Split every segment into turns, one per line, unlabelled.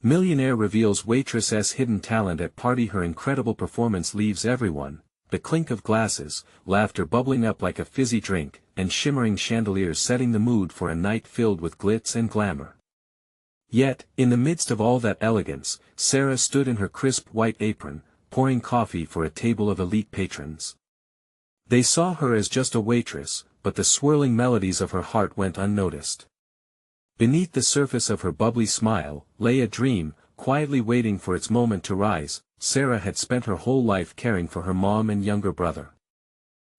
Millionaire reveals Waitress's hidden talent at party. Her incredible performance leaves everyone, the clink of glasses, laughter bubbling up like a fizzy drink, and shimmering chandeliers setting the mood for a night filled with glitz and glamour. Yet, in the midst of all that elegance, Sarah stood in her crisp white apron, pouring coffee for a table of elite patrons. They saw her as just a waitress, but the swirling melodies of her heart went unnoticed. Beneath the surface of her bubbly smile, lay a dream, quietly waiting for its moment to rise. Sarah had spent her whole life caring for her mom and younger brother.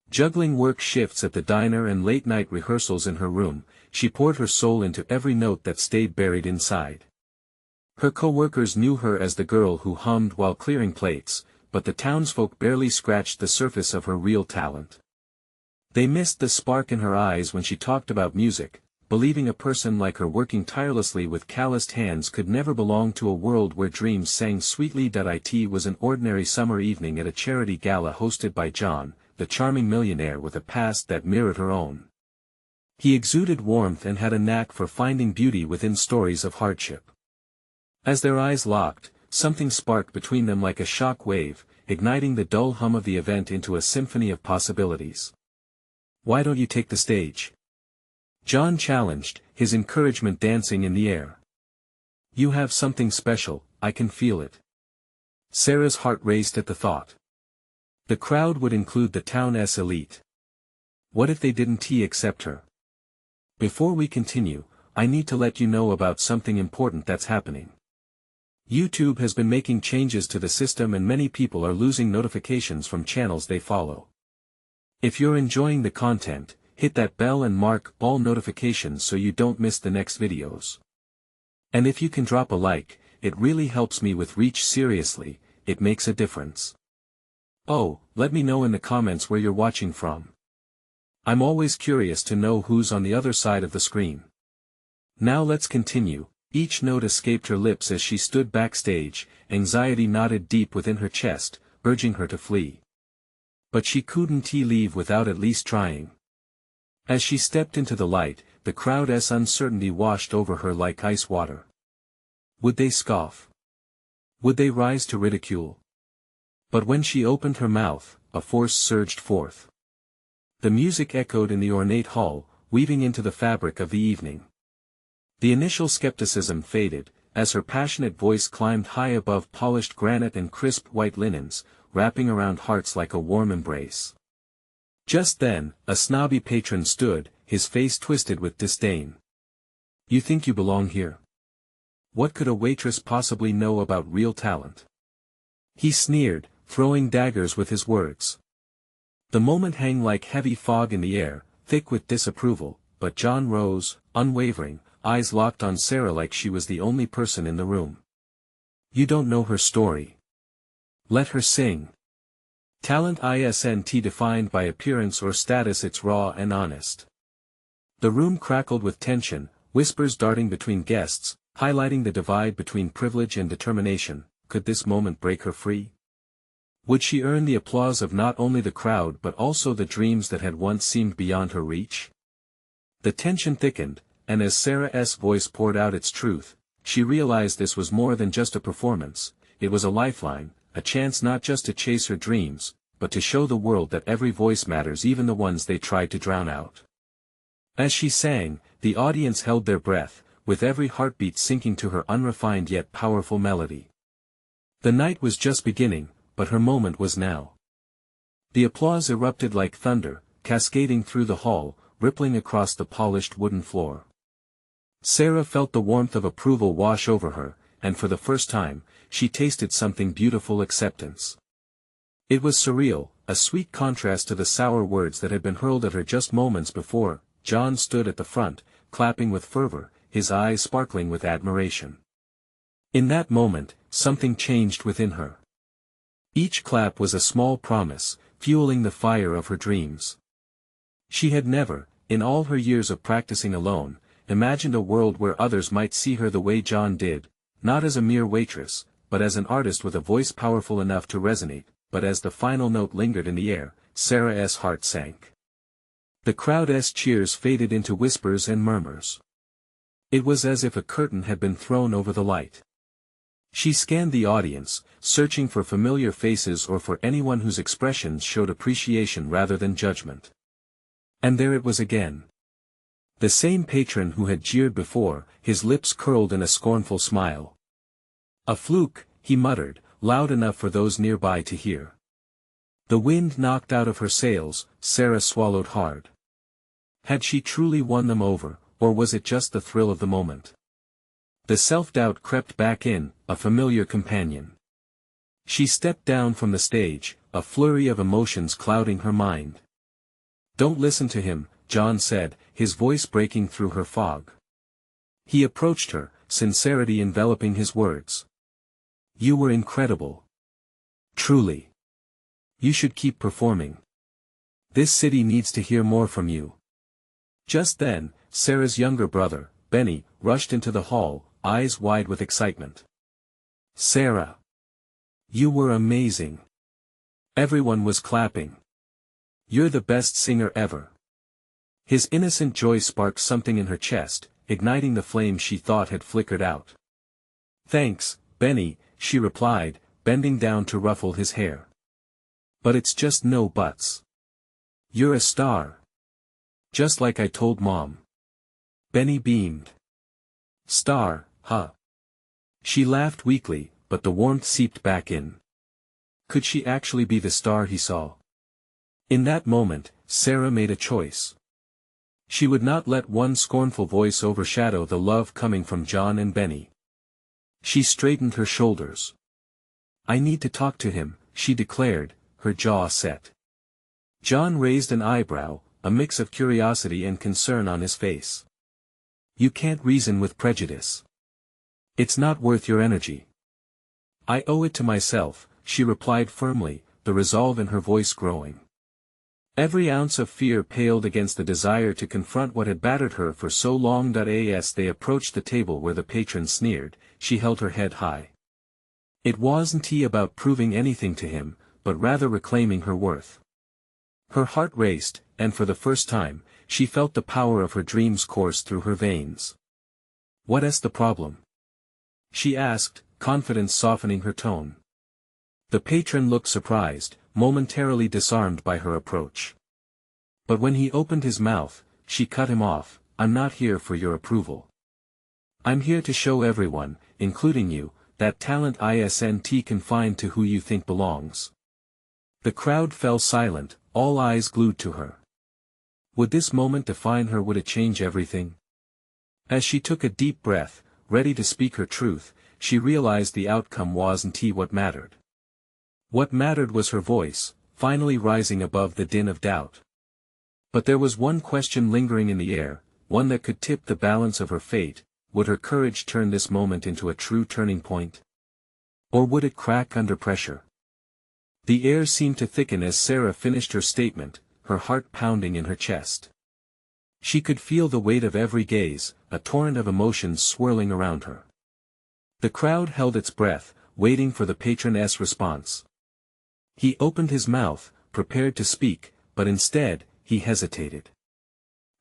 Juggling work shifts at the diner and late-night rehearsals in her room, she poured her soul into every note that stayed buried inside. Her co-workers knew her as the girl who hummed while clearing plates, but the townsfolk barely scratched the surface of her real talent. They missed the spark in her eyes when she talked about music, believing a person like her working tirelessly with calloused hands could never belong to a world where dreams sang sweetly. It was an ordinary summer evening at a charity gala hosted by John, the charming millionaire with a past that mirrored her own. He exuded warmth and had a knack for finding beauty within stories of hardship. As their eyes locked, something sparked between them like a shock wave, igniting the dull hum of the event into a symphony of possibilities. "Why don't you take the stage?" John challenged, his encouragement dancing in the air. "You have something special, I can feel it." Sarah's heart raced at the thought. The crowd would include the town's elite. What if they didn't accept her? Before we continue, I need to let you know about something important that's happening. YouTube has been making changes to the system and many people are losing notifications from channels they follow. If you're enjoying the content, hit that bell and mark all notifications so you don't miss the next videos. And if you can drop a like, it really helps me with reach. Seriously, it makes a difference. Oh, let me know in the comments where you're watching from. I'm always curious to know who's on the other side of the screen. Now let's continue. Each note escaped her lips as she stood backstage, anxiety knotted deep within her chest, urging her to flee. But she couldn't leave without at least trying. As she stepped into the light, the crowd's uncertainty washed over her like ice water. Would they scoff? Would they rise to ridicule? But when she opened her mouth, a force surged forth. The music echoed in the ornate hall, weaving into the fabric of the evening. The initial skepticism faded, as her passionate voice climbed high above polished granite and crisp white linens, wrapping around hearts like a warm embrace. Just then, a snobby patron stood, his face twisted with disdain. "You think you belong here? What could a waitress possibly know about real talent?" He sneered, throwing daggers with his words. The moment hung like heavy fog in the air, thick with disapproval, but John rose, unwavering, eyes locked on Sarah like she was the only person in the room. "You don't know her story. Let her sing. Talent isn't defined by appearance or status, it's raw and honest." The room crackled with tension, whispers darting between guests, highlighting the divide between privilege and determination. Could this moment break her free? Would she earn the applause of not only the crowd but also the dreams that had once seemed beyond her reach? The tension thickened, and as Sarah's voice poured out its truth, she realized this was more than just a performance. It was a lifeline, a chance not just to chase her dreams, but to show the world that every voice matters, even the ones they tried to drown out. As she sang, the audience held their breath, with every heartbeat sinking to her unrefined yet powerful melody. The night was just beginning, but her moment was now. The applause erupted like thunder, cascading through the hall, rippling across the polished wooden floor. Sarah felt the warmth of approval wash over her, and for the first time, she tasted something beautiful: acceptance. It was surreal, a sweet contrast to the sour words that had been hurled at her just moments before. John stood at the front, clapping with fervor, his eyes sparkling with admiration. In that moment, something changed within her. Each clap was a small promise, fueling the fire of her dreams. She had never, in all her years of practicing alone, imagined a world where others might see her the way John did, not as a mere waitress, but as an artist with a voice powerful enough to resonate. But as the final note lingered in the air, Sarah's heart sank. The crowd's cheers faded into whispers and murmurs. It was as if a curtain had been thrown over the light. She scanned the audience, searching for familiar faces or for anyone whose expressions showed appreciation rather than judgment. And there it was again. The same patron who had jeered before, his lips curled in a scornful smile. "A fluke," he muttered, loud enough for those nearby to hear. The wind knocked out of her sails. Sarah swallowed hard. Had she truly won them over, or was it just the thrill of the moment? The self-doubt crept back in, a familiar companion. She stepped down from the stage, a flurry of emotions clouding her mind. "Don't listen to him," John said, his voice breaking through her fog. He approached her, sincerity enveloping his words. "You were incredible. Truly. You should keep performing. This city needs to hear more from you." Just then, Sarah's younger brother, Benny, rushed into the hall, eyes wide with excitement. "Sarah! You were amazing." Everyone was clapping. "You're the best singer ever." His innocent joy sparked something in her chest, igniting the flame she thought had flickered out. "Thanks, Benny," she replied, bending down to ruffle his hair. "But it's just no buts. You're a star. Just like I told Mom." Benny beamed. "Star, huh?" She laughed weakly, but the warmth seeped back in. Could she actually be the star he saw? In that moment, Sarah made a choice. She would not let one scornful voice overshadow the love coming from John and Benny. She straightened her shoulders. "I need to talk to him," she declared, her jaw set. John raised an eyebrow, a mix of curiosity and concern on his face. "You can't reason with prejudice. It's not worth your energy." "I owe it to myself," she replied firmly, the resolve in her voice growing. Every ounce of fear paled against the desire to confront what had battered her for so long. As they approached the table where the patron sneered, she held her head high. It wasn't about proving anything to him, but rather reclaiming her worth. Her heart raced, and for the first time, she felt the power of her dreams course through her veins. "What's the problem?" she asked, confidence softening her tone. The patron looked surprised, momentarily disarmed by her approach. But when he opened his mouth, she cut him off. "I'm not here for your approval. I'm here to show everyone, including you, that talent isn't confined to who you think belongs." The crowd fell silent, all eyes glued to her. Would this moment define her? Would it change everything? As she took a deep breath, ready to speak her truth, she realized the outcome wasn't what mattered. What mattered was her voice, finally rising above the din of doubt. But there was one question lingering in the air, one that could tip the balance of her fate. Would her courage turn this moment into a true turning point? Or would it crack under pressure? The air seemed to thicken as Sarah finished her statement, her heart pounding in her chest. She could feel the weight of every gaze, a torrent of emotions swirling around her. The crowd held its breath, waiting for the patron's response. He opened his mouth, prepared to speak, but instead, he hesitated.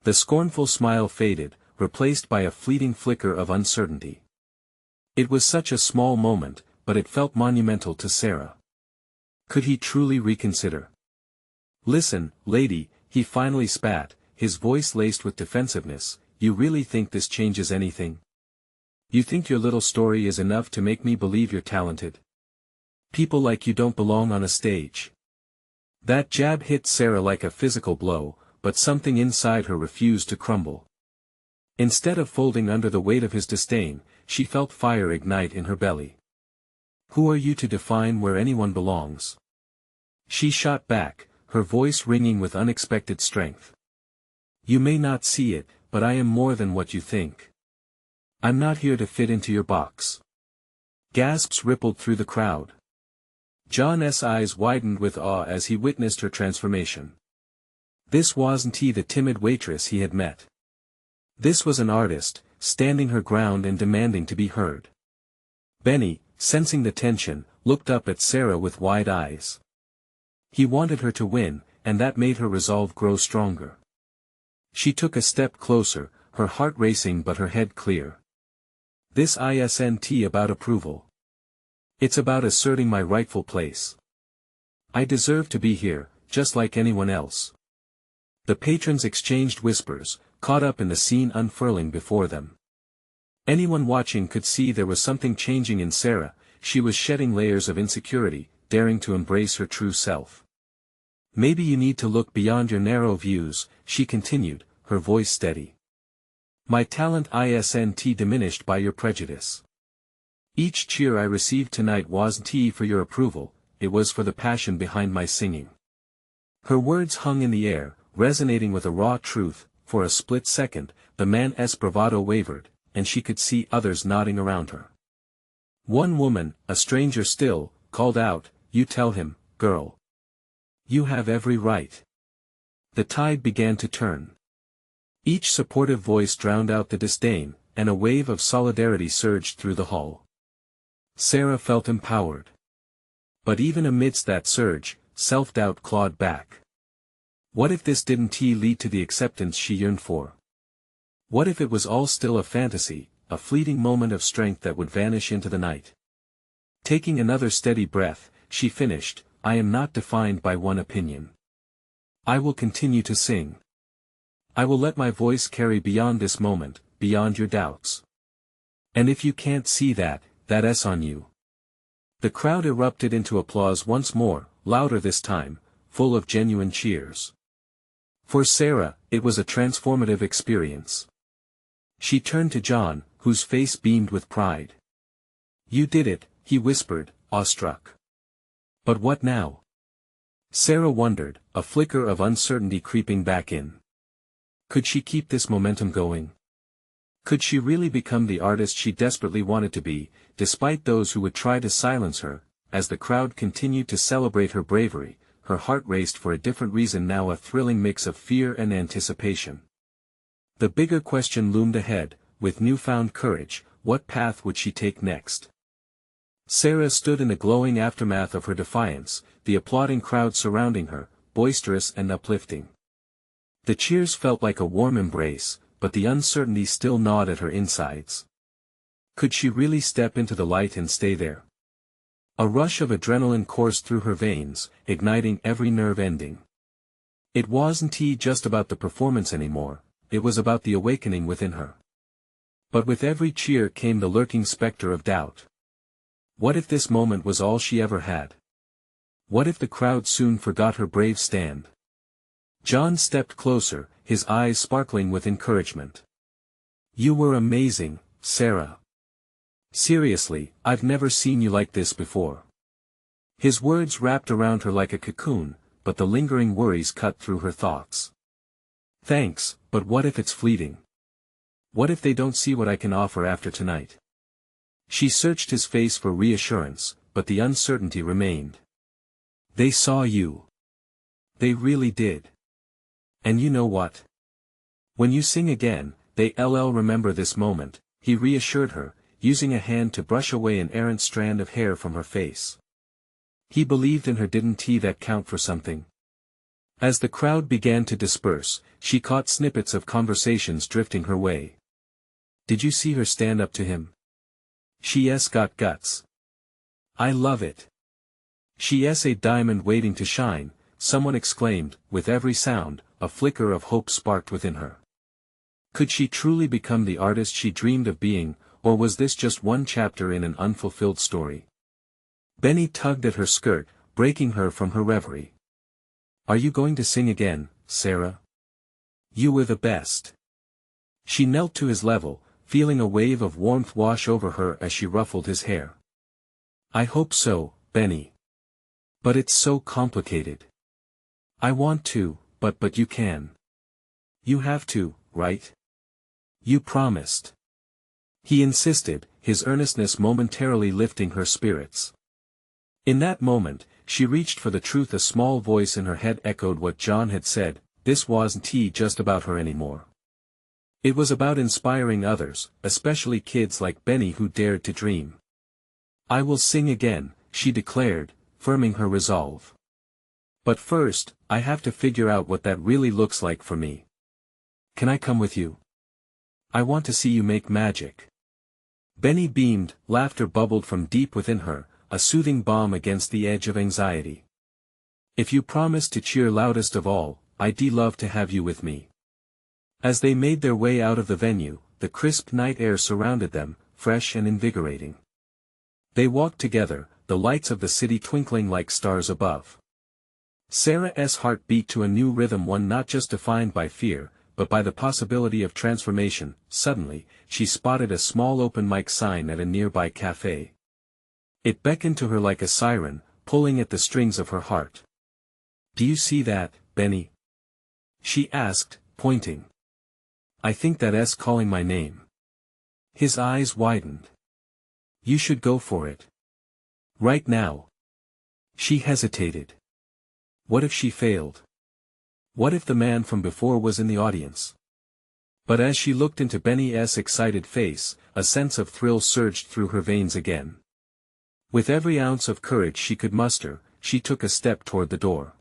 The scornful smile faded, replaced by a fleeting flicker of uncertainty. It was such a small moment, but it felt monumental to Sarah. Could he truly reconsider? "Listen, lady," he finally spat, his voice laced with defensiveness, "you really think this changes anything? You think your little story is enough to make me believe you're talented? People like you don't belong on a stage." That jab hit Sarah like a physical blow, but something inside her refused to crumble. Instead of folding under the weight of his disdain, she felt fire ignite in her belly. "Who are you to define where anyone belongs?" She shot back, her voice ringing with unexpected strength. "You may not see it, but I am more than what you think. I'm not here to fit into your box." Gasps rippled through the crowd. John's eyes widened with awe as he witnessed her transformation. This wasn't the timid waitress he had met. This was an artist, standing her ground and demanding to be heard. Benny, sensing the tension, looked up at Sarah with wide eyes. He wanted her to win, and that made her resolve grow stronger. She took a step closer, her heart racing but her head clear. "This isn't about approval. It's about asserting my rightful place. I deserve to be here, just like anyone else. The patrons exchanged whispers, caught up in the scene unfurling before them. Anyone watching could see there was something changing in Sarah. She was shedding layers of insecurity, daring to embrace her true self. Maybe you need to look beyond your narrow views, she continued, her voice steady. My talent isn't diminished by your prejudice. Each cheer I received tonight wasn't for your approval, it was for the passion behind my singing. Her words hung in the air, resonating with a raw truth. For a split second, the man's bravado wavered, and she could see others nodding around her. One woman, a stranger still, called out, "You tell him, girl. You have every right." The tide began to turn. Each supportive voice drowned out the disdain, and a wave of solidarity surged through the hall. Sarah felt empowered. But even amidst that surge, self-doubt clawed back. What if this didn't lead to the acceptance she yearned for? What if it was all still a fantasy, a fleeting moment of strength that would vanish into the night? Taking another steady breath, she finished, I am not defined by one opinion. I will continue to sing. I will let my voice carry beyond this moment, beyond your doubts. And if you can't see that, that's on you. The crowd erupted into applause once more, louder this time, full of genuine cheers. For Sarah, it was a transformative experience. She turned to John, whose face beamed with pride. You did it, he whispered, awestruck. But what now? Sarah wondered, a flicker of uncertainty creeping back in. Could she keep this momentum going? Could she really become the artist she desperately wanted to be, despite those who would try to silence her? As the crowd continued to celebrate her bravery, her heart raced for a different reason now, a thrilling mix of fear and anticipation. The bigger question loomed ahead, with newfound courage, what path would she take next? Sarah stood in the glowing aftermath of her defiance, the applauding crowd surrounding her, boisterous and uplifting. The cheers felt like a warm embrace, but the uncertainty still gnawed at her insides. Could she really step into the light and stay there? A rush of adrenaline coursed through her veins, igniting every nerve ending. It wasn't just about the performance anymore, it was about the awakening within her. But with every cheer came the lurking specter of doubt. What if this moment was all she ever had? What if the crowd soon forgot her brave stand? John stepped closer, his eyes sparkling with encouragement. You were amazing, Sarah. Seriously, I've never seen you like this before. His words wrapped around her like a cocoon, but the lingering worries cut through her thoughts. Thanks, but what if it's fleeting? What if they don't see what I can offer after tonight? She searched his face for reassurance, but the uncertainty remained. They saw you. They really did. And you know what? When you sing again, they'll remember this moment, he reassured her, using a hand to brush away an errant strand of hair from her face. He believed in her, didn't he? That count for something? As the crowd began to disperse, she caught snippets of conversations drifting her way. Did you see her stand up to him? She's got guts. I love it. She's a diamond waiting to shine, someone exclaimed. With every sound, a flicker of hope sparked within her. Could she truly become the artist she dreamed of being, or was this just one chapter in an unfulfilled story? Benny tugged at her skirt, breaking her from her reverie. Are you going to sing again, Sarah? You were the best. She knelt to his level, feeling a wave of warmth wash over her as she ruffled his hair. I hope so, Benny. But it's so complicated. I want to, but you can. You have to, right? You promised. He insisted, his earnestness momentarily lifting her spirits. In that moment, she reached for the truth. A small voice in her head echoed what John had said, this wasn't just about her anymore. It was about inspiring others, especially kids like Benny who dared to dream. I will sing again, she declared, firming her resolve. But first, I have to figure out what that really looks like for me. Can I come with you? I want to see you make magic. Benny beamed, laughter bubbled from deep within her, a soothing balm against the edge of anxiety. If you promise to cheer loudest of all, I'd love to have you with me. As they made their way out of the venue, the crisp night air surrounded them, fresh and invigorating. They walked together, the lights of the city twinkling like stars above. Sarah's heart beat to a new rhythm, one not just defined by fear, but by the possibility of transformation. Suddenly, she spotted a small open mic sign at a nearby cafe. It beckoned to her like a siren, pulling at the strings of her heart. "Do you see that, Benny?" she asked, pointing. "I think that's calling my name." His eyes widened. "You should go for it. Right now." She hesitated. What if she failed? What if the man from before was in the audience? But as she looked into Benny's excited face, a sense of thrill surged through her veins again. With every ounce of courage she could muster, she took a step toward the door.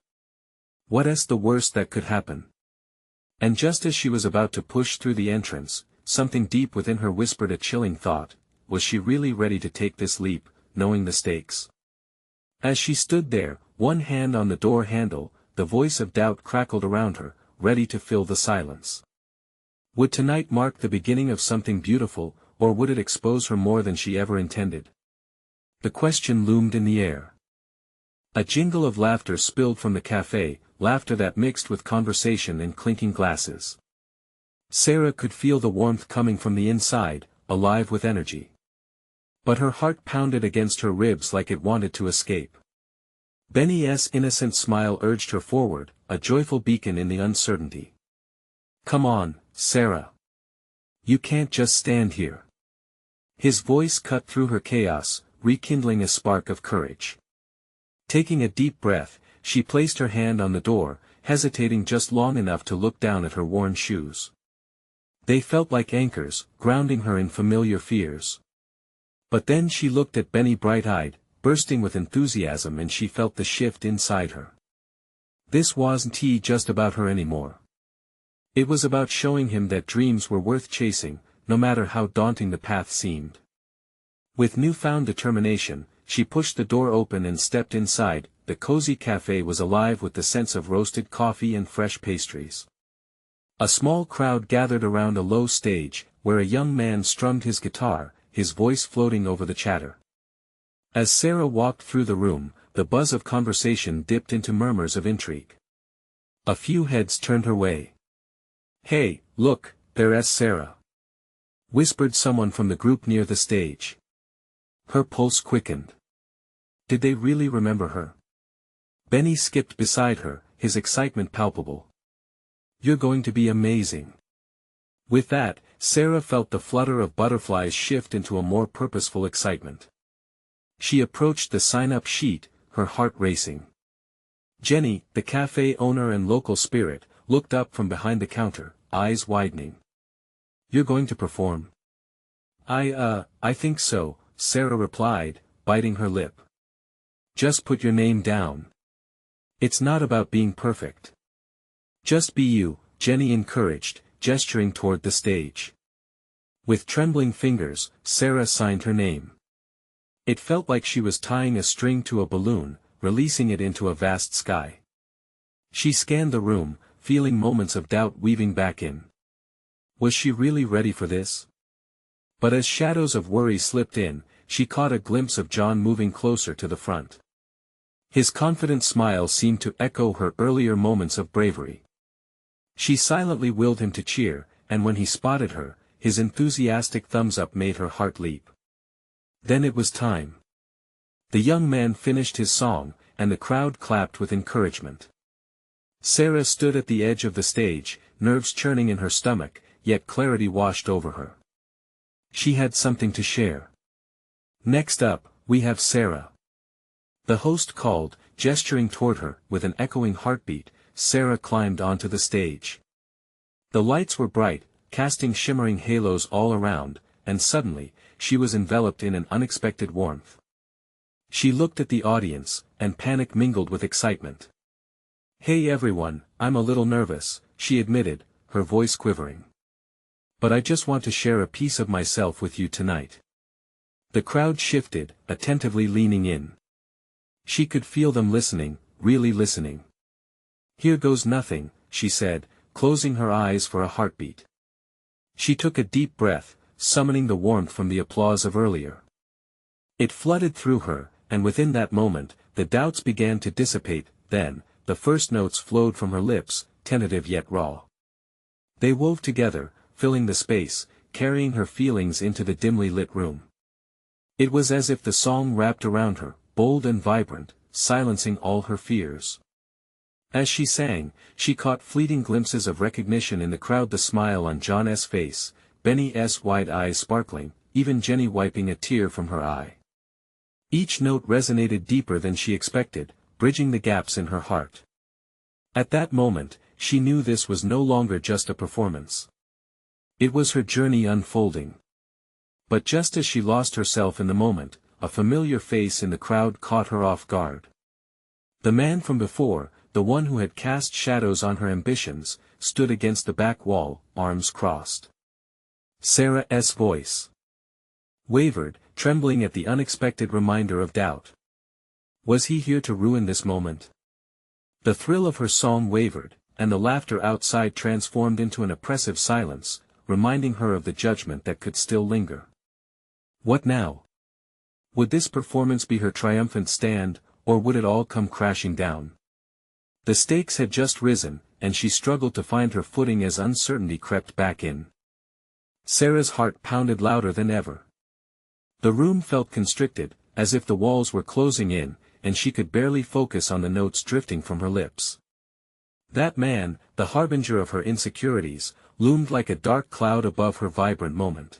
What's the worst that could happen? And just as she was about to push through the entrance, something deep within her whispered a chilling thought: was she really ready to take this leap, knowing the stakes? As she stood there, one hand on the door handle, the voice of doubt crackled around her, ready to fill the silence. Would tonight mark the beginning of something beautiful, or would it expose her more than she ever intended? The question loomed in the air. A jingle of laughter spilled from the cafe, laughter that mixed with conversation and clinking glasses. Sarah could feel the warmth coming from the inside, alive with energy. But her heart pounded against her ribs like it wanted to escape. Benny's innocent smile urged her forward, a joyful beacon in the uncertainty. "Come on, Sarah. You can't just stand here." His voice cut through her chaos, rekindling a spark of courage. Taking a deep breath, she placed her hand on the door, hesitating just long enough to look down at her worn shoes. They felt like anchors, grounding her in familiar fears. But then she looked at Benny bright-eyed, bursting with enthusiasm, and she felt the shift inside her. This wasn't just about her anymore. It was about showing him that dreams were worth chasing, no matter how daunting the path seemed. With newfound determination, she pushed the door open and stepped inside. The cozy cafe was alive with the scents of roasted coffee and fresh pastries. A small crowd gathered around a low stage, where a young man strummed his guitar, his voice floating over the chatter. As Sarah walked through the room, the buzz of conversation dipped into murmurs of intrigue. A few heads turned her way. "Hey, look, there's Sarah," whispered someone from the group near the stage. Her pulse quickened. Did they really remember her? Benny skipped beside her, his excitement palpable. "You're going to be amazing." With that, Sarah felt the flutter of butterflies shift into a more purposeful excitement. She approached the sign-up sheet, her heart racing. Jenny, the cafe owner and local spirit, looked up from behind the counter, eyes widening. "You're going to perform?" I think so," Sarah replied, biting her lip. "Just put your name down. It's not about being perfect. Just be you," Jenny encouraged, gesturing toward the stage. With trembling fingers, Sarah signed her name. It felt like she was tying a string to a balloon, releasing it into a vast sky. She scanned the room, feeling moments of doubt weaving back in. Was she really ready for this? But as shadows of worry slipped in, she caught a glimpse of John moving closer to the front. His confident smile seemed to echo her earlier moments of bravery. She silently willed him to cheer, and when he spotted her, his enthusiastic thumbs-up made her heart leap. Then it was time. The young man finished his song, and the crowd clapped with encouragement. Sarah stood at the edge of the stage, nerves churning in her stomach, yet clarity washed over her. She had something to share. "Next up, we have Sarah." The host called, gesturing toward her. With an echoing heartbeat, Sarah climbed onto the stage. The lights were bright, casting shimmering halos all around, and suddenly, she was enveloped in an unexpected warmth. She looked at the audience, and panic mingled with excitement. "Hey everyone, I'm a little nervous," she admitted, her voice quivering. "But I just want to share a piece of myself with you tonight." The crowd shifted, attentively leaning in. She could feel them listening, really listening. "Here goes nothing," she said, closing her eyes for a heartbeat. She took a deep breath, summoning the warmth from the applause of earlier. It flooded through her, and within that moment, the doubts began to dissipate. Then, the first notes flowed from her lips, tentative yet raw. They wove together, filling the space, carrying her feelings into the dimly lit room. It was as if the song wrapped around her, bold and vibrant, silencing all her fears. As she sang, she caught fleeting glimpses of recognition in the crowd, the smile on John's face, Benny's wide eyes sparkling, even Jenny wiping a tear from her eye. Each note resonated deeper than she expected, bridging the gaps in her heart. At that moment, she knew this was no longer just a performance. It was her journey unfolding. But just as she lost herself in the moment, a familiar face in the crowd caught her off guard. The man from before, the one who had cast shadows on her ambitions, stood against the back wall, arms crossed. Sarah's voice wavered, trembling at the unexpected reminder of doubt. Was he here to ruin this moment? The thrill of her song wavered, and the laughter outside transformed into an oppressive silence, reminding her of the judgment that could still linger. What now? Would this performance be her triumphant stand, or would it all come crashing down? The stakes had just risen, and she struggled to find her footing as uncertainty crept back in. Sarah's heart pounded louder than ever. The room felt constricted, as if the walls were closing in, and she could barely focus on the notes drifting from her lips. That man, the harbinger of her insecurities, loomed like a dark cloud above her vibrant moment.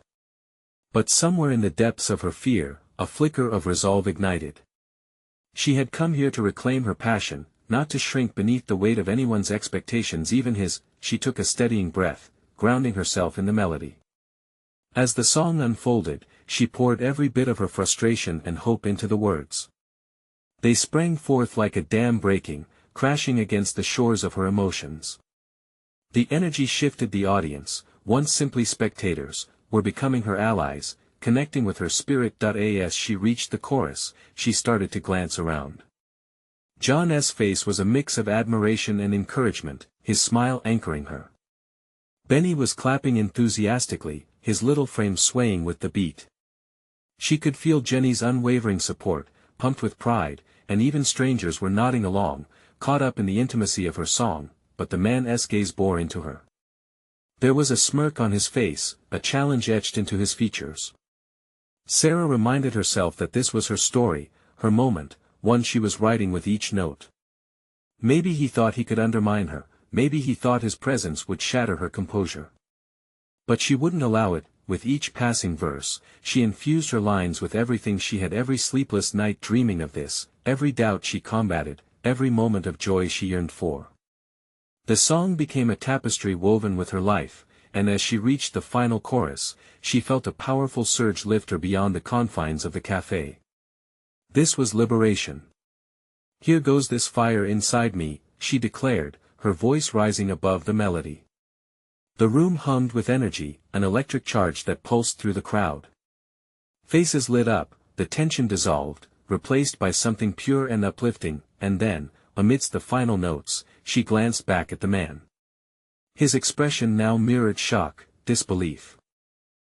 But somewhere in the depths of her fear, a flicker of resolve ignited. She had come here to reclaim her passion, not to shrink beneath the weight of anyone's expectations, even his. She took a steadying breath, grounding herself in the melody. As the song unfolded, she poured every bit of her frustration and hope into the words. They sprang forth like a dam breaking, crashing against the shores of her emotions. The energy shifted. The audience, once simply spectators, were becoming her allies, connecting with her spirit. As she reached the chorus, she started to glance around. John's face was a mix of admiration and encouragement, his smile anchoring her. Benny was clapping enthusiastically, his little frame swaying with the beat. She could feel Jenny's unwavering support, pumped with pride, and even strangers were nodding along, caught up in the intimacy of her song, but the man's gaze bore into her. There was a smirk on his face, a challenge etched into his features. Sarah reminded herself that this was her story, her moment, one she was writing with each note. Maybe he thought he could undermine her, maybe he thought his presence would shatter her composure. But she wouldn't allow it. With each passing verse, she infused her lines with everything she had, every sleepless night dreaming of this, every doubt she combated, every moment of joy she yearned for. The song became a tapestry woven with her life, and as she reached the final chorus, she felt a powerful surge lift her beyond the confines of the cafe. This was liberation. "Here goes this fire inside me," she declared, her voice rising above the melody. The room hummed with energy, an electric charge that pulsed through the crowd. Faces lit up, the tension dissolved, replaced by something pure and uplifting, and then, amidst the final notes, she glanced back at the man. His expression now mirrored shock, disbelief.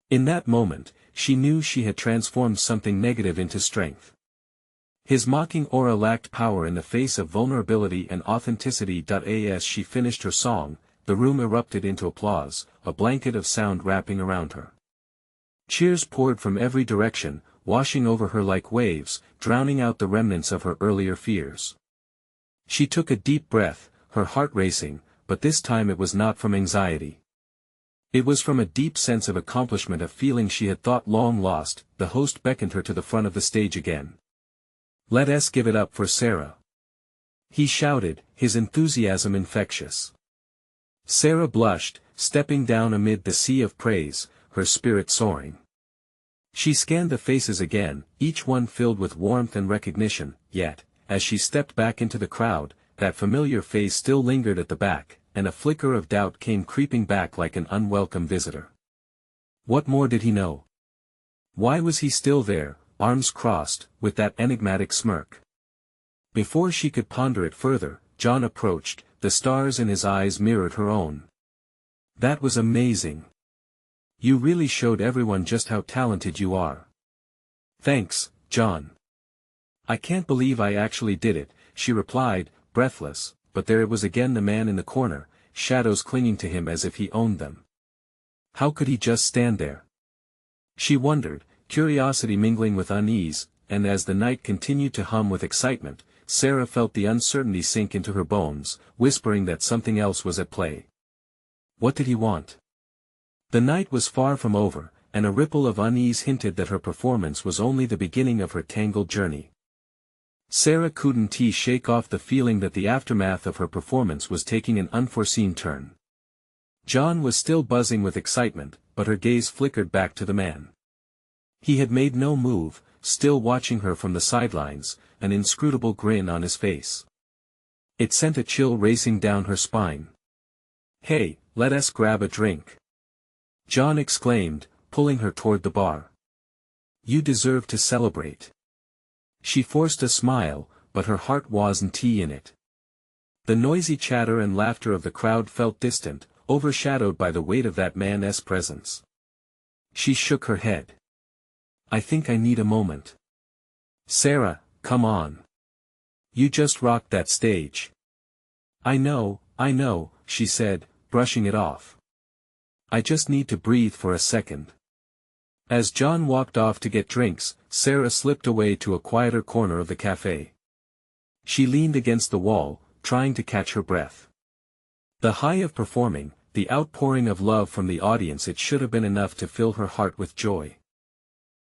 In that moment, she knew she had transformed something negative into strength. His mocking aura lacked power in the face of vulnerability and authenticity. As she finished her song, the room erupted into applause, a blanket of sound wrapping around her. Cheers poured from every direction, washing over her like waves, drowning out the remnants of her earlier fears. She took a deep breath, her heart racing, but this time it was not from anxiety. It was from a deep sense of accomplishment, a feeling she had thought long lost. The host beckoned her to the front of the stage again. "Let us give it up for Sarah," he shouted, his enthusiasm infectious. Sarah blushed, stepping down amid the sea of praise, her spirit soaring. She scanned the faces again, each one filled with warmth and recognition, yet, as she stepped back into the crowd, that familiar face still lingered at the back, and a flicker of doubt came creeping back like an unwelcome visitor. What more did he know? Why was he still there, arms crossed, with that enigmatic smirk? Before she could ponder it further, John approached, the stars in his eyes mirrored her own. That was amazing. You really showed everyone just how talented you are. Thanks, John. I can't believe I actually did it, she replied, breathless, but there it was again, the man in the corner, shadows clinging to him as if he owned them. How could he just stand there? She wondered, curiosity mingling with unease, and as the night continued to hum with excitement, Sarah felt the uncertainty sink into her bones, whispering that something else was at play. What did he want? The night was far from over, and a ripple of unease hinted that her performance was only the beginning of her tangled journey. Sarah couldn't shake off the feeling that the aftermath of her performance was taking an unforeseen turn. John was still buzzing with excitement, but her gaze flickered back to the man. He had made no move, still watching her from the sidelines, an inscrutable grin on his face. It sent a chill racing down her spine. "Hey, let us grab a drink," John exclaimed, pulling her toward the bar. "You deserve to celebrate." She forced a smile, but her heart wasn't in it. The noisy chatter and laughter of the crowd felt distant, overshadowed by the weight of that man's presence. She shook her head. "I think I need a moment." "Sarah, come on. You just rocked that stage." I know," she said, brushing it off. "I just need to breathe for a second." As John walked off to get drinks, Sarah slipped away to a quieter corner of the cafe. She leaned against the wall, trying to catch her breath. The high of performing, the outpouring of love from the audience, it should have been enough to fill her heart with joy.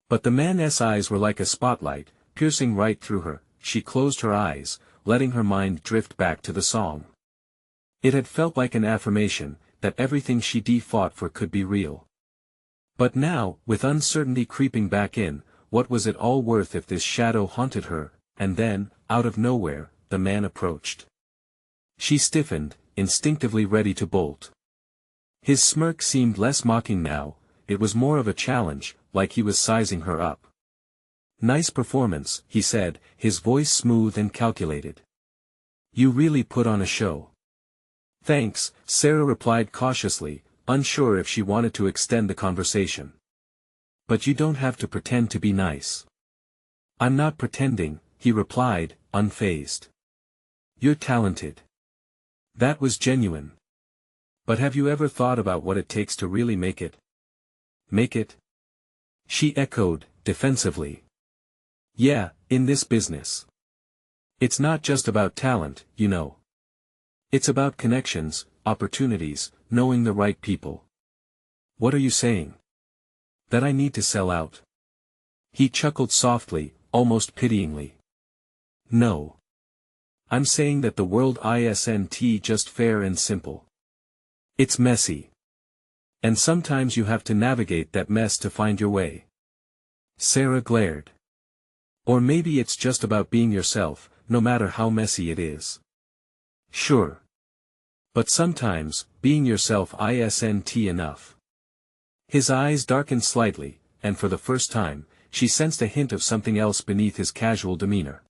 But the man's eyes were like a spotlight, piercing right through her. She closed her eyes, letting her mind drift back to the song. It had felt like an affirmation, that everything she fought for could be real. But now, with uncertainty creeping back in, what was it all worth if this shadow haunted her? And then, out of nowhere, the man approached. She stiffened, instinctively ready to bolt. His smirk seemed less mocking now, it was more of a challenge, like he was sizing her up. "Nice performance," he said, his voice smooth and calculated. "You really put on a show." "Thanks," Sarah replied cautiously, unsure if she wanted to extend the conversation. "But you don't have to pretend to be nice." "I'm not pretending," he replied, unfazed. "You're talented." That was genuine. "But have you ever thought about what it takes to really make it?" "Make it?" she echoed, defensively. "Yeah, in this business. It's not just about talent, you know. It's about connections, opportunities, knowing the right people." "What are you saying? That I need to sell out?" He chuckled softly, almost pityingly. "No. I'm saying that the world isn't just fair and simple. It's messy. And sometimes you have to navigate that mess to find your way." Sarah glared. "Or maybe it's just about being yourself, no matter how messy it is." "Sure. But sometimes, being yourself isn't enough." His eyes darkened slightly, and for the first time, she sensed a hint of something else beneath his casual demeanor.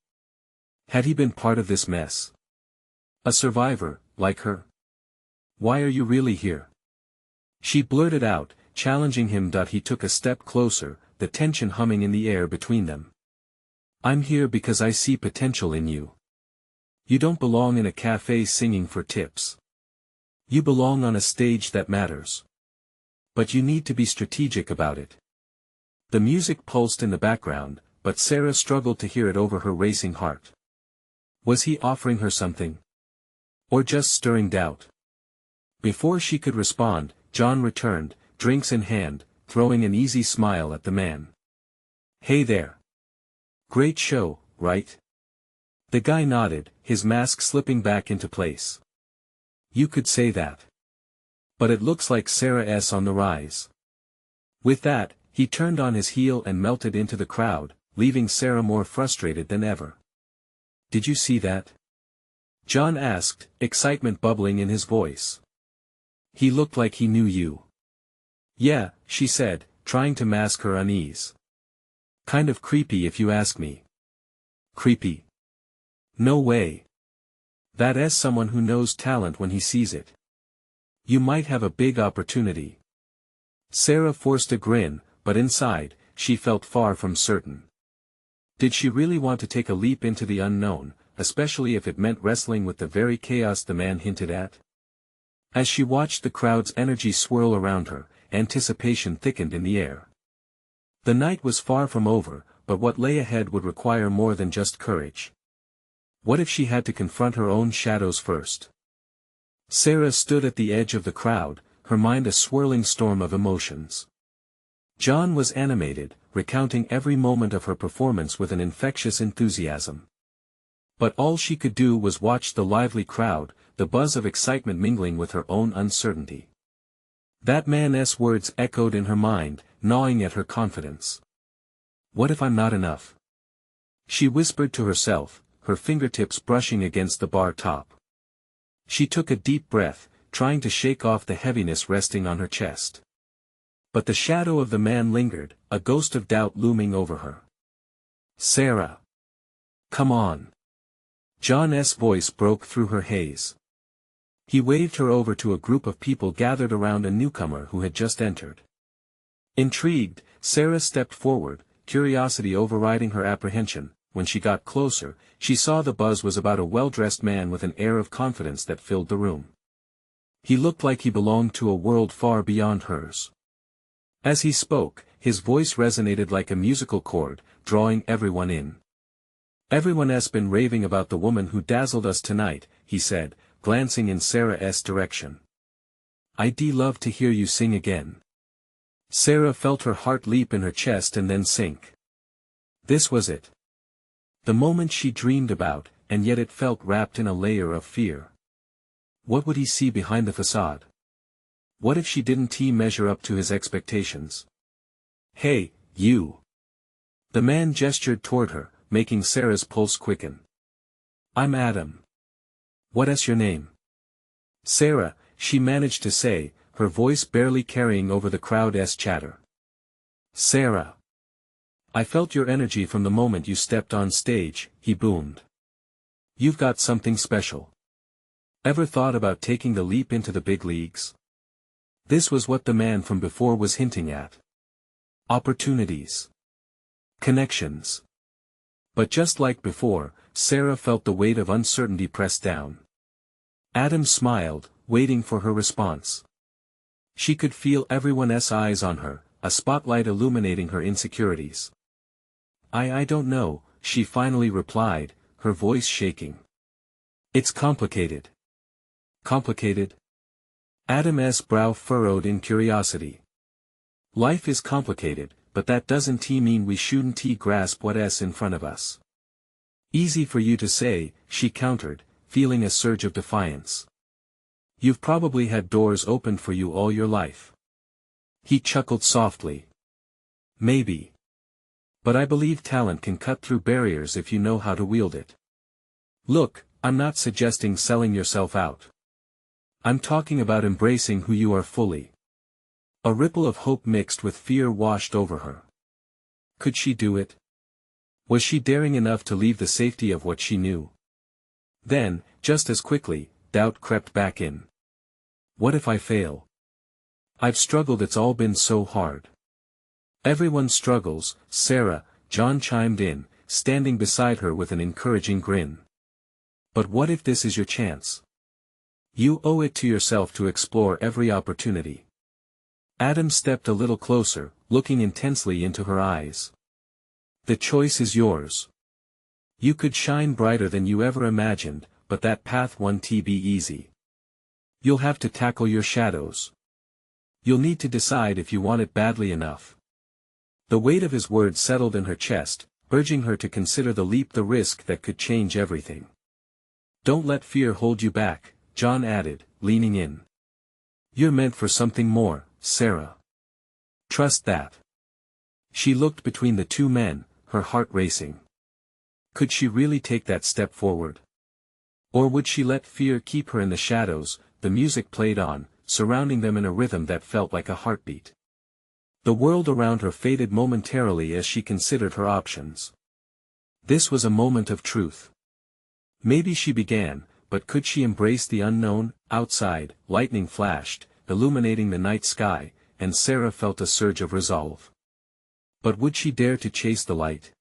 Had he been part of this mess? A survivor, like her? "Why are you really here?" she blurted out, challenging him. He took a step closer, the tension humming in the air between them. "I'm here because I see potential in you. You don't belong in a cafe singing for tips. You belong on a stage that matters. But you need to be strategic about it." The music pulsed in the background, but Sarah struggled to hear it over her racing heart. Was he offering her something? Or just stirring doubt? Before she could respond, John returned, drinks in hand, throwing an easy smile at the man. "Hey there. Great show, right?" The guy nodded, his mask slipping back into place. "You could say that. But it looks like Sarah's on the rise." With that, he turned on his heel and melted into the crowd, leaving Sarah more frustrated than ever. "Did you see that?" John asked, excitement bubbling in his voice. "He looked like he knew you." "Yeah," she said, trying to mask her unease. Kind of creepy if you ask me. Creepy? No way. That's someone who knows talent when he sees it. You might have a big opportunity. Sarah forced a grin, but inside, she felt far from certain. Did she really want to take a leap into the unknown, especially if it meant wrestling with the very chaos the man hinted at? As she watched the crowd's energy swirl around her, anticipation thickened in the air. The night was far from over, but what lay ahead would require more than just courage. What if she had to confront her own shadows first? Sarah stood at the edge of the crowd, her mind a swirling storm of emotions. John was animated, recounting every moment of her performance with an infectious enthusiasm. But all she could do was watch the lively crowd, the buzz of excitement mingling with her own uncertainty. That man's words echoed in her mind, gnawing at her confidence. What if I'm not enough? She whispered to herself, her fingertips brushing against the bar top. She took a deep breath, trying to shake off the heaviness resting on her chest. But the shadow of the man lingered, a ghost of doubt looming over her. Sarah! Come on! John's voice broke through her haze. He waved her over to a group of people gathered around a newcomer who had just entered. Intrigued, Sarah stepped forward, curiosity overriding her apprehension. When she got closer, she saw the buzz was about a well-dressed man with an air of confidence that filled the room. He looked like he belonged to a world far beyond hers. As he spoke, his voice resonated like a musical chord, drawing everyone in. Everyone's been raving about the woman who dazzled us tonight, he said, glancing in Sarah's direction. I'd love to hear you sing again. Sarah felt her heart leap in her chest and then sink. This was it. The moment she dreamed about, and yet it felt wrapped in a layer of fear. What would he see behind the facade? What if she didn't measure up to his expectations? Hey, you! The man gestured toward her, making Sarah's pulse quicken. I'm Adam. What's your name? Sarah, she managed to say, her voice barely carrying over the crowd's chatter. Sarah. I felt your energy from the moment you stepped on stage, he boomed. You've got something special. Ever thought about taking the leap into the big leagues? This was what the man from before was hinting at. Opportunities. Connections. But just like before, Sarah felt the weight of uncertainty press down. Adam smiled, waiting for her response. She could feel everyone's eyes on her, a spotlight illuminating her insecurities. I don't know, she finally replied, her voice shaking. It's complicated. Complicated? Adam's brow furrowed in curiosity. Life is complicated, but that doesn't mean we shouldn't grasp what's in front of us. Easy for you to say, she countered, feeling a surge of defiance. You've probably had doors opened for you all your life. He chuckled softly. Maybe. But I believe talent can cut through barriers if you know how to wield it. Look, I'm not suggesting selling yourself out. I'm talking about embracing who you are fully. A ripple of hope mixed with fear washed over her. Could she do it? Was she daring enough to leave the safety of what she knew? Then, just as quickly, doubt crept back in. What if I fail? I've struggled, it's all been so hard. Everyone struggles, Sarah, John chimed in, standing beside her with an encouraging grin. But what if this is your chance? You owe it to yourself to explore every opportunity. Adam stepped a little closer, looking intensely into her eyes. The choice is yours. You could shine brighter than you ever imagined, but that path won't be easy. You'll have to tackle your shadows. You'll need to decide if you want it badly enough. The weight of his words settled in her chest, urging her to consider the leap, the risk that could change everything. Don't let fear hold you back, John added, leaning in. You're meant for something more, Sarah. Trust that. She looked between the two men, her heart racing. Could she really take that step forward? Or would she let fear keep her in the shadows? The music played on, surrounding them in a rhythm that felt like a heartbeat. The world around her faded momentarily as she considered her options. This was a moment of truth. Maybe she began, but could she embrace the unknown? Outside, lightning flashed, illuminating the night sky, and Sarah felt a surge of resolve. But would she dare to chase the light?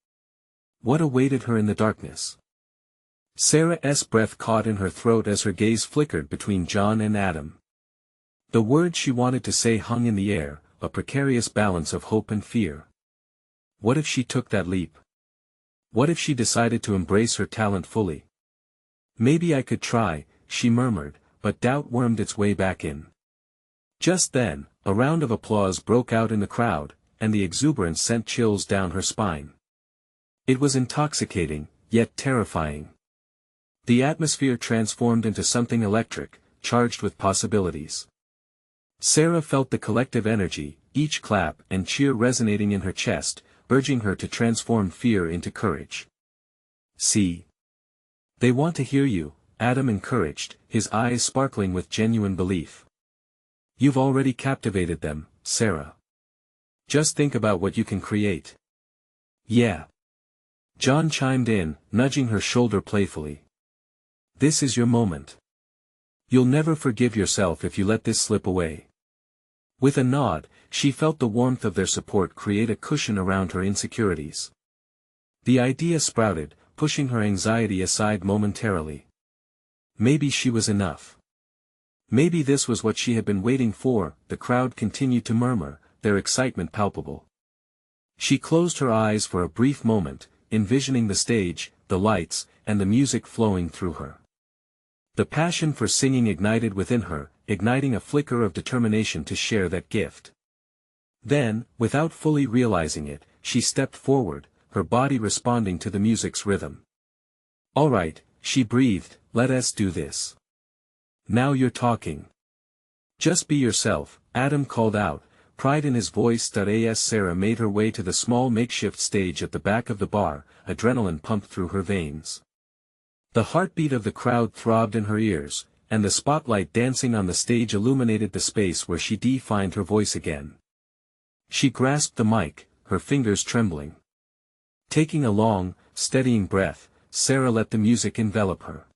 What awaited her in the darkness? Sarah's breath caught in her throat as her gaze flickered between John and Adam. The words she wanted to say hung in the air, a precarious balance of hope and fear. What if she took that leap? What if she decided to embrace her talent fully? Maybe I could try, she murmured, but doubt wormed its way back in. Just then, a round of applause broke out in the crowd, and the exuberance sent chills down her spine. It was intoxicating, yet terrifying. The atmosphere transformed into something electric, charged with possibilities. Sarah felt the collective energy, each clap and cheer resonating in her chest, urging her to transform fear into courage. "See. They want to hear you," Adam encouraged, his eyes sparkling with genuine belief. "You've already captivated them, Sarah. Just think about what you can create." "Yeah." John chimed in, nudging her shoulder playfully. "This is your moment. You'll never forgive yourself if you let this slip away." With a nod, she felt the warmth of their support create a cushion around her insecurities. The idea sprouted, pushing her anxiety aside momentarily. Maybe she was enough. Maybe this was what she had been waiting for. The crowd continued to murmur, their excitement palpable. She closed her eyes for a brief moment, envisioning the stage, the lights, and the music flowing through her. The passion for singing ignited within her, igniting a flicker of determination to share that gift. Then, without fully realizing it, she stepped forward, her body responding to the music's rhythm. "All right," she breathed, "let us do this. Now you're talking. Just be yourself," Adam called out, pride in his voice. As Sarah made her way to the small makeshift stage at the back of the bar, adrenaline pumped through her veins. The heartbeat of the crowd throbbed in her ears, and the spotlight dancing on the stage illuminated the space where she defined her voice again. She grasped the mic, her fingers trembling. Taking a long, steadying breath, Sarah let the music envelop her.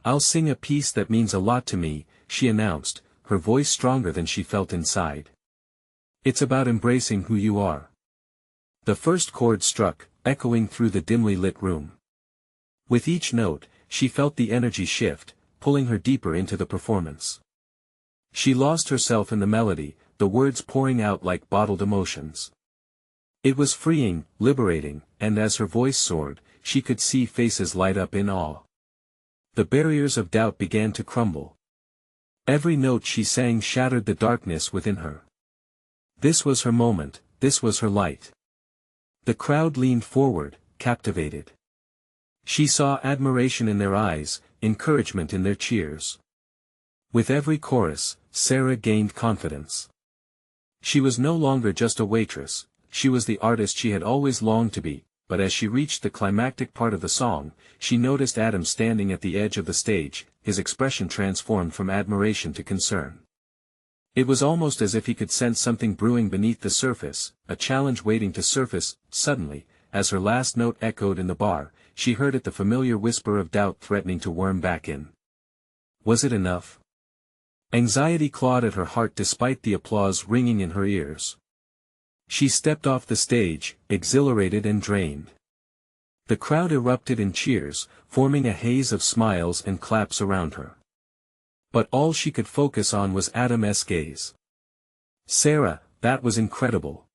"I'll sing a piece that means a lot to me," she announced, her voice stronger than she felt inside. "It's about embracing who you are." The first chord struck, echoing through the dimly lit room. With each note, she felt the energy shift, pulling her deeper into the performance. She lost herself in the melody, the words pouring out like bottled emotions. It was freeing, liberating, and as her voice soared, she could see faces light up in awe. The barriers of doubt began to crumble. Every note she sang shattered the darkness within her. This was her moment, this was her light. The crowd leaned forward, captivated. She saw admiration in their eyes, encouragement in their cheers. With every chorus, Sarah gained confidence. She was no longer just a waitress, she was the artist she had always longed to be, but as she reached the climactic part of the song, she noticed Adam standing at the edge of the stage, his expression transformed from admiration to concern. It was almost as if he could sense something brewing beneath the surface, a challenge waiting to surface. Suddenly, as her last note echoed in the bar, she heard it, the familiar whisper of doubt threatening to worm back in. Was it enough? Anxiety clawed at her heart despite the applause ringing in her ears. She stepped off the stage, exhilarated and drained. The crowd erupted in cheers, forming a haze of smiles and claps around her. But all she could focus on was Adam's gaze. "Sarah, that was incredible."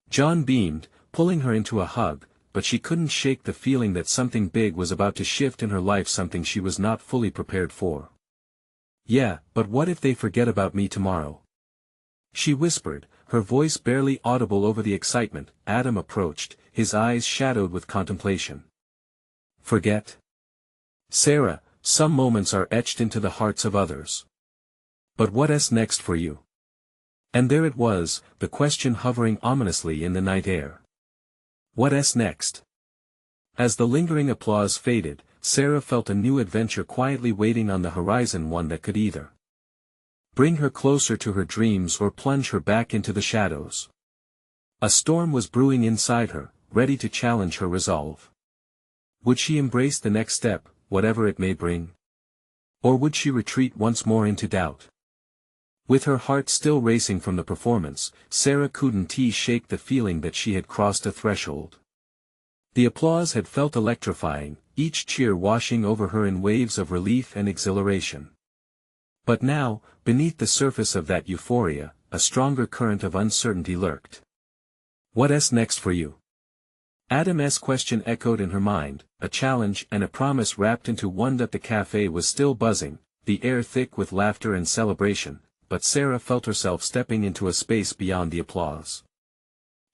John beamed, pulling her into a hug, but she couldn't shake the feeling that something big was about to shift in her life, something she was not fully prepared for. "Yeah, but what if they forget about me tomorrow?" she whispered, her voice barely audible over the excitement. Adam approached, his eyes shadowed with contemplation. "Forget?" "Sarah, some moments are etched into the hearts of others. But what's next for you?" And there it was, the question hovering ominously in the night air. What's next? As the lingering applause faded, Sarah felt a new adventure quietly waiting on the horizon, one that could either Bring her closer to her dreams or plunge her back into the shadows. A storm was brewing inside her, ready to challenge her resolve. Would she embrace the next step, whatever it may bring? Or would she retreat once more into doubt? With her heart still racing from the performance, Sarah couldn't shake the feeling that she had crossed a threshold. The applause had felt electrifying, each cheer washing over her in waves of relief and exhilaration. But now, beneath the surface of that euphoria, a stronger current of uncertainty lurked. What's next for you? Adam's question echoed in her mind, a challenge and a promise wrapped into one. That the cafe was still buzzing, the air thick with laughter and celebration, but Sarah felt herself stepping into a space beyond the applause.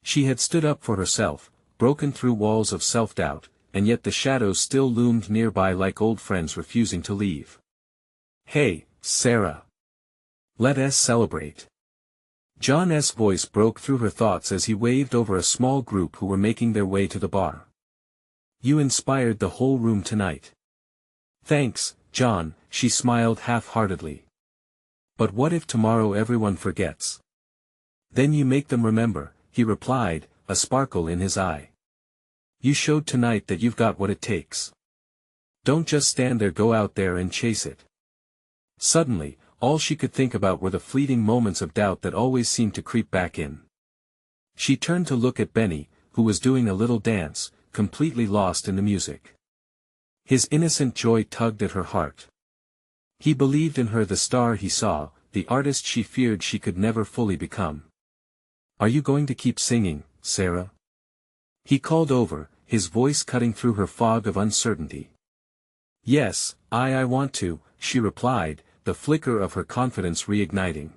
She had stood up for herself, broken through walls of self-doubt, and yet the shadows still loomed nearby like old friends refusing to leave. Hey, Sarah. Let's celebrate. John's voice broke through her thoughts as he waved over a small group who were making their way to the bar. You inspired the whole room tonight. Thanks, John, she smiled half-heartedly. But what if tomorrow everyone forgets? Then you make them remember, he replied, a sparkle in his eye. You showed tonight that you've got what it takes. Don't just stand there, go out there and chase it. Suddenly, all she could think about were the fleeting moments of doubt that always seemed to creep back in. She turned to look at Benny, who was doing a little dance, completely lost in the music. His innocent joy tugged at her heart. He believed in her, the star he saw, the artist she feared she could never fully become. Are you going to keep singing, Sarah? He called over, his voice cutting through her fog of uncertainty. Yes, I want to, she replied, the flicker of her confidence reigniting.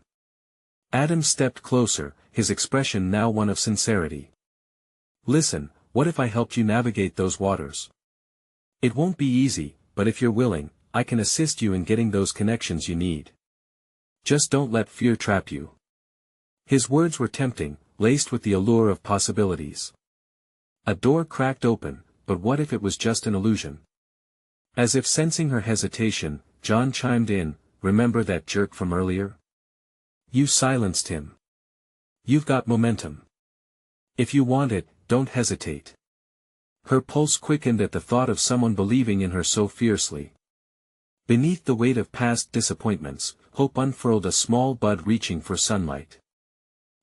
Adam stepped closer, his expression now one of sincerity. Listen, what if I helped you navigate those waters? It won't be easy, but if you're willing, I can assist you in getting those connections you need. Just don't let fear trap you. His words were tempting, laced with the allure of possibilities. A door cracked open, but what if it was just an illusion? As if sensing her hesitation, John chimed in, remember that jerk from earlier? You silenced him. You've got momentum. If you want it, don't hesitate. Her pulse quickened at the thought of someone believing in her so fiercely. Beneath the weight of past disappointments, hope unfurled a small bud reaching for sunlight.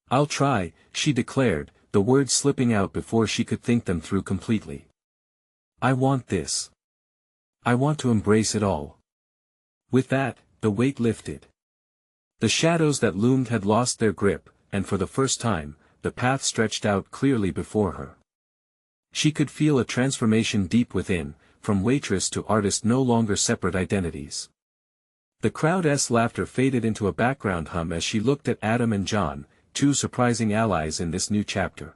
I'll try, she declared, the words slipping out before she could think them through completely. I want this. I want to embrace it all. With that, the weight lifted. The shadows that loomed had lost their grip, and for the first time, the path stretched out clearly before her. She could feel a transformation deep within, from waitress to artist, no longer separate identities. The crowd's laughter faded into a background hum as she looked at Adam and John, two surprising allies in this new chapter.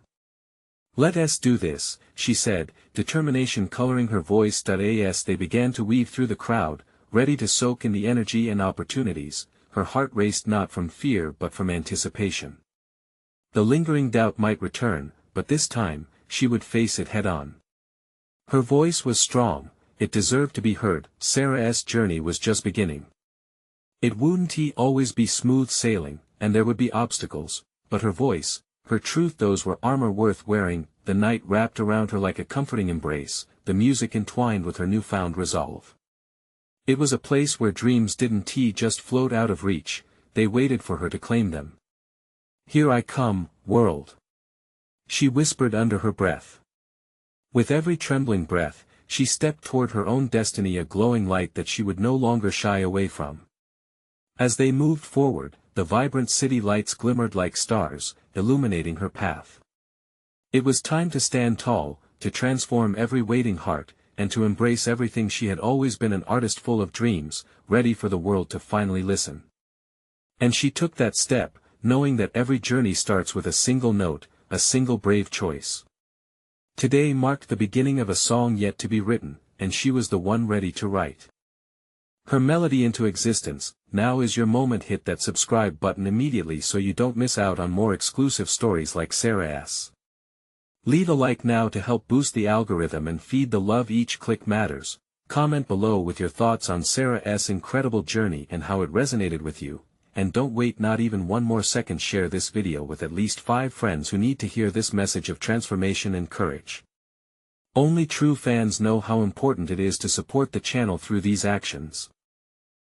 Let's do this, she said, determination coloring her voice. As they began to weave through the crowd, ready to soak in the energy and opportunities, her heart raced not from fear but from anticipation. The lingering doubt might return, but this time, she would face it head-on. Her voice was strong, it deserved to be heard. Sarah's journey was just beginning. It wouldn't always be smooth sailing, and there would be obstacles, but her voice, her truth, those were armor worth wearing. The night wrapped around her like a comforting embrace, the music entwined with her newfound resolve. It was a place where dreams didn't just float out of reach, they waited for her to claim them. Here I come, world. She whispered under her breath. With every trembling breath, she stepped toward her own destiny, a glowing light that she would no longer shy away from. As they moved forward, the vibrant city lights glimmered like stars, illuminating her path. It was time to stand tall, to transform every waiting heart, and to embrace everything. She had always been an artist full of dreams, ready for the world to finally listen. And she took that step, knowing that every journey starts with a single note, a single brave choice. Today marked the beginning of a song yet to be written, and she was the one ready to write her melody into existence. Now is your moment. Hit that subscribe button immediately so you don't miss out on more exclusive stories like Sarah's. Leave a like now to help boost the algorithm and feed the love. Each click matters. Comment below with your thoughts on Sarah's incredible journey and how it resonated with you, and don't wait not even one more second. Share this video with at least 5 friends who need to hear this message of transformation and courage. Only true fans know how important it is to support the channel through these actions.